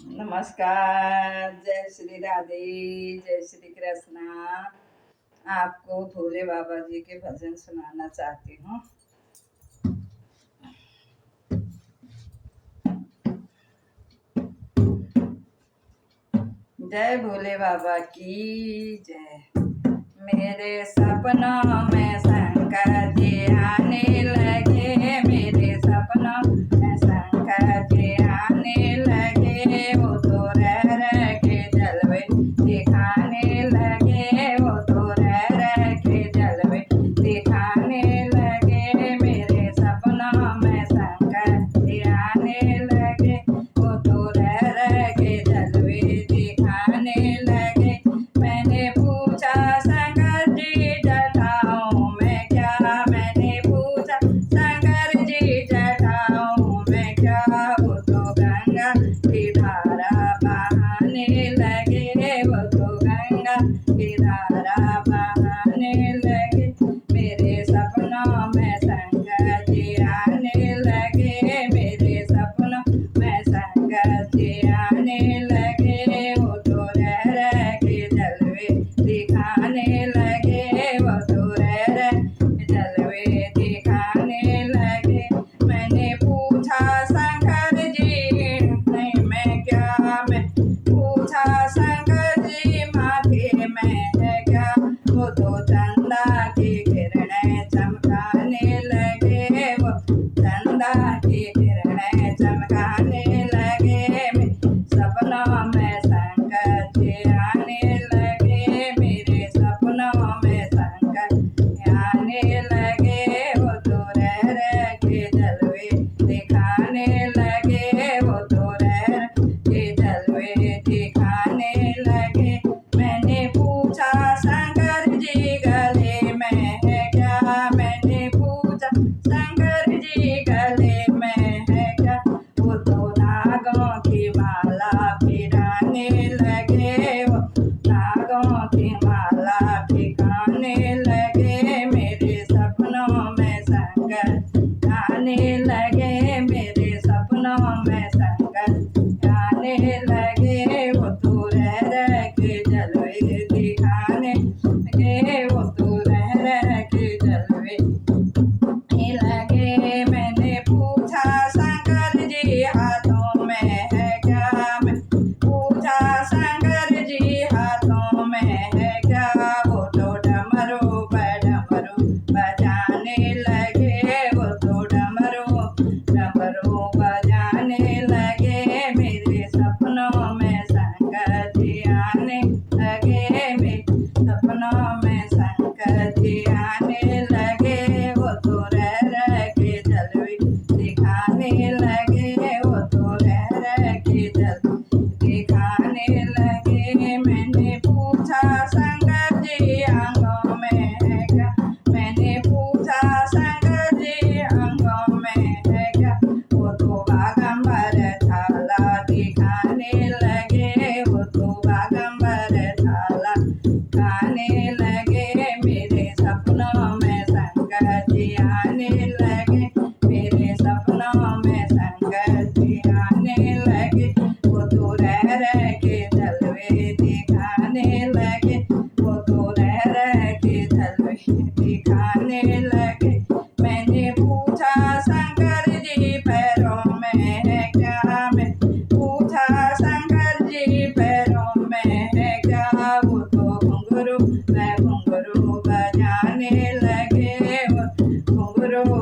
नमस्कार, जय श्री राधे, जय श्री कृष्णा। आपको भोले बाबा जी के भजन सुनाना चाहती हूँ। जय भोले बाबा की जय। मेरे सपनों में शंकर जी आने लगे, मेरे सपनों में शंकर जी आने लगे। वो तो रह के जलवे दिखाने लगे, वो तो रह के जलवे दिखाने लगे। मेरे सपनों में शंकर जी आने लगे, वो तो रह के जलवे दिखाने लगे। मैंने पूछा शंकर जी जटाऊं मैं क्या, मैंने पूछा शंकर जी जटाऊं मैं क्या। वो तो गंगा की धारा बहाने लगे, वो तो गंगा की धारा बहाने लगे। मेरे सपनों में शंकर जी आने लगे, मेरे सपनों में शंकर जी आने लगे। वो तो रह के जलवे दिखाने लगे, वो तो रह जलवे दिखाने लगे। मैंने पूछा शंकर जी नहीं मैं क्या, मैं पूछा शंकर जी माथे में है क्या। वो तो चंदा की किरणें चमकाने लगे, वो चंदा की किरणें चमकाने लगे। सपनों में शंकर जी आने लगे, मेरे सपनों में शंकर आने लगे। वो तो रह के जलवे दिखाने लगे, वो तो रह के जलवे दिखाने लगे। मैंने पूछा शंकर जी गले में है क्या, मैंने पूछा शंकर जी गले में है क्या। वो तो नागों की माला फिराने लगे, वो नागों की माला ठिकाने लगे। मेरे सपनों में शंकर आने लगे, मेरे सपनों में शंकर आने लगे। वो तो रह के जलवे दिखाने लगे, वो तो रह के जलवे लगे। मैंने पूछा शंकर जी हाथों में है क्या, मैं पूछा शंकर जी हाथों में है क्या। वो तो डमरू बजाने लगे, वो तो डमरू बजाने लगे। मेरे सपनों में शंकर जी आने लगे, मेरे सपनों में शंकर जी आने लगे। वो तो रह के जलवे दिखाने लगे, वो तो रह के जलवे दिखाने लगे। मैंने पूछा शंकर जी आंगों में है क्या, मैंने पूछा शंकर जी आंगों में है क्या। वो तो बागंबर थाला दिखाने लगे, वो तो बागंबर थाला खाने लगे। मेरे सपनों में शंकर जी आने लगे, मेरे सपनों में शंकर जी आने लगे। वो तो रह के जलवे दिखाने लगे, वो तो रह के जलवे दिखाने लगे। मैंने पूछा शंकर जी पैरों में है क्या, मैं पूछा शंकर जी पैरों में है क्या। वो तो घुंघरू बजाने लगे, वो घुंघरू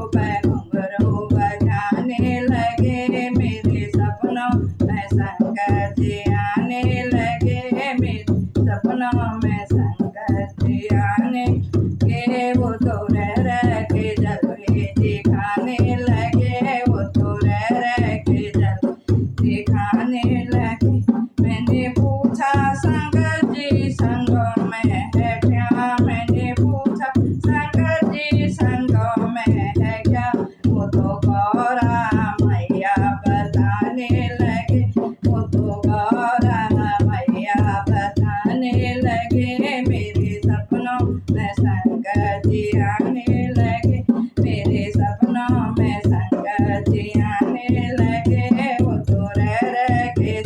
बजाने लगे। मेरे सपनों में शंकर जी आने लगे, मेरे सपनों में शंकर जी आने लगे। वो तो रह के जलवे दिखाने लगे, वो तो रह के जलवे दिखाने लगे। मैंने पूछा शंकर जी संगों में है क्या, मैंने पूछा शंकर जी संगों में है क्या। वो तो गौरा मैया बताने लगे, वो तो गौरा मैया बताने लगे। मेरे सपनों में शंकर जी आने लगे, मेरे सपनों में शंकर जी आने लगे। वो तो रह के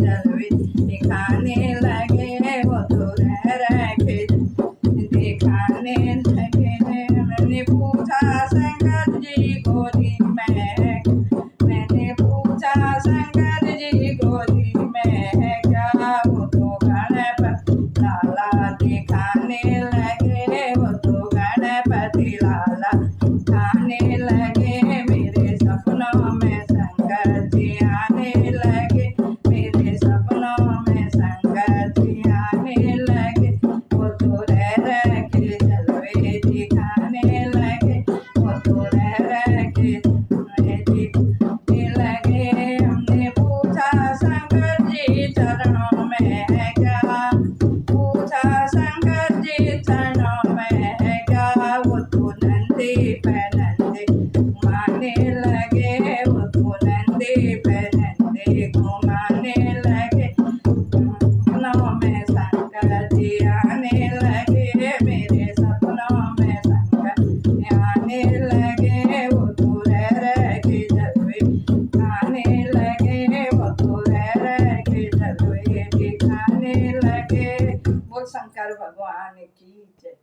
मेरे सपनों में संग आने लगे वो तो रह के जलवे आने लगे वो तो रह के जलवे दिखाने लगे। बोल शंकर भगवान की जय।